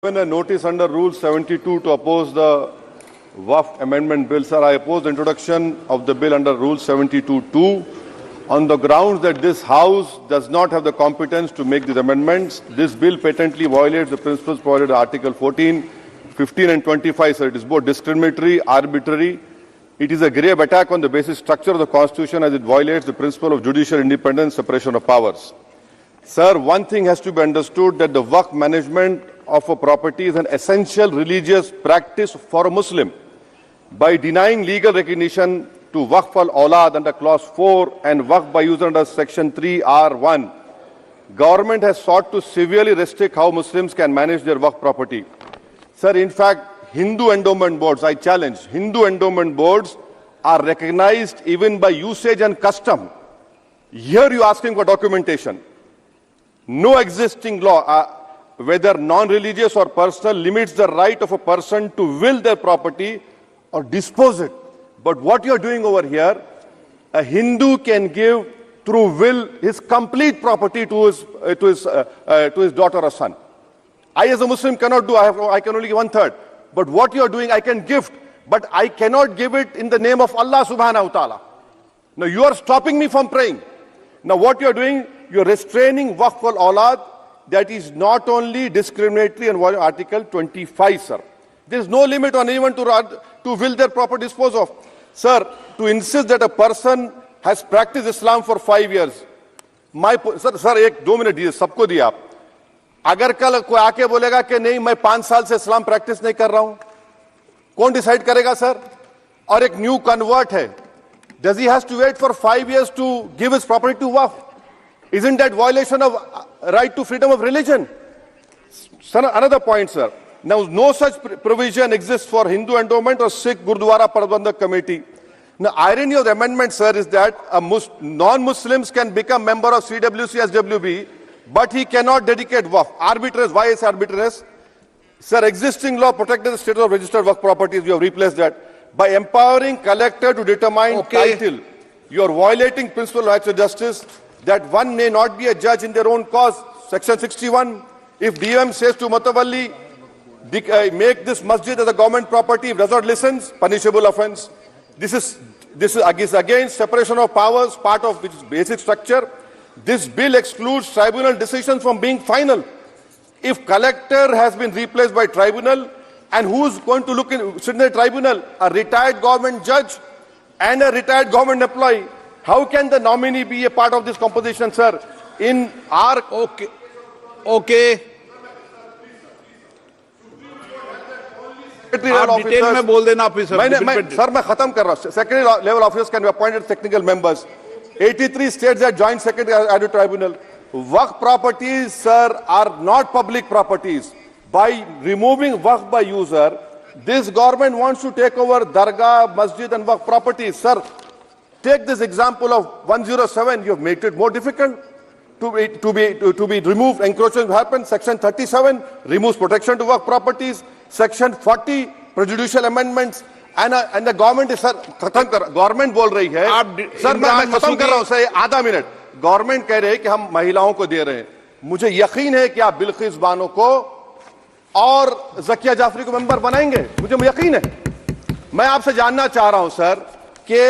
Given a notice under Rule 72 to oppose the Waqf Amendment Bill, sir, I oppose the introduction of the bill under Rule 72(2) on the grounds that this House does not have the competence to make these amendments. This bill patently violates the principles provided in Article 14, 15 and 25, sir. It is both discriminatory, arbitrary. It is a grave attack on the basic structure of the Constitution as it violates the principle of judicial independence, separation of powers. Sir, one thing has to be understood, that the Waqf management of a property is an essential religious practice for a Muslim. By denying legal recognition to Waqf al-Awlad under Clause 4 and Waqf by user under Section 3(r)(1), government has sought to severely restrict how Muslims can manage their Waqf property. Sir, in fact, Hindu endowment boards, I challenge, Hindu endowment boards are recognized even by usage and custom. Here you are asking for documentation. No existing law, whether non-religious or personal, limits the right of a person to will their property or dispose it. But what you are doing over here, a Hindu can give through will his complete property to his daughter or son. I as a Muslim cannot do, I can only give 1/3. But what you are doing, I can gift, but I cannot give it in the name of Allah subhanahu wa ta'ala. Now you are stopping me from praying. Now what you are doing, you are restraining Waqf al-Awlad. That is not only discriminatory and violating Article 25, sir. There is no limit on anyone to will their property dispose of. Sir, to insist that a person has practiced Islam for 5 years. Sir, एक 2 minute दिए, सबको दिया आप. अगर कल कोई आके बोलेगा कि नहीं मैं 5 साल से इस्लाम प्रैक्टिस नहीं कर रहा हूं, कौन डिसाइड करेगा सर? और एक न्यू कन्वर्ट है, does he has to wait for 5 years to give his property to Waqf? Isn't that violation of right to freedom of religion? Sir, another point, sir. Now, no such provision exists for Hindu endowment or Sikh Gurdwara Prabandhak Committee. Now, irony of the amendment, sir, is that non-Muslims can become member of CWC, SWB, but he cannot dedicate Waqf. Arbitrariness. Why is arbitrariness? Sir, existing law protected the status of registered Waqf properties. You have replaced that. By empowering collector to determine title, you are violating principle of rights of justice, that one may not be a judge in their own cause. Section 61. If DM says to Mutawalli, make this masjid as a government property, if does not listen, punishable offense. This is against separation of powers, part of which is basic structure. This bill excludes tribunal decisions from being final. If collector has been replaced by tribunal, and who's going to sit in the tribunal? A retired government judge and a retired government employee. How can the nominee be a part of this composition, sir? In our... Okay. आप detail में बोल देना officer. Sir मैं खत्म कर रहा हूं. Secondary level officers can be appointed technical members. 83 states that joint secretary added tribunal. Waqf properties, sir, are not public properties. By removing Waqf by user, this government wants to take over Dargah, Masjid and Waqf properties. Sir, take this example of 107. You have made it more difficult to be removed. Encroachment happens. Section 37 removes protection to Waqf properties. Section 40 prejudicial amendments. And the government is, sir, government बोल रही है. Sir मैं खत्म कर रहा हूं sir, आधा minute. Government कह रहे हैं कि हम महिलाओं को दे रहे हैं. मुझे यकीन है कि आप बिल्किस बानो को और ज़किया जाफरी को मेंबर बनाएंगे. मुझे यकीन है. मैं आपसे जानना चाह रहा हूं सर कि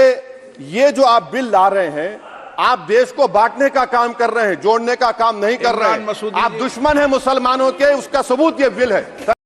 ये जो आप बिल ला रहे हैं, आप देश को बांटने का काम कर रहे हैं, जोड़ने का काम नहीं कर रहे हैं. आप दुश्मन हैं मुसलमानों के, उसका सबूत ये बिल है.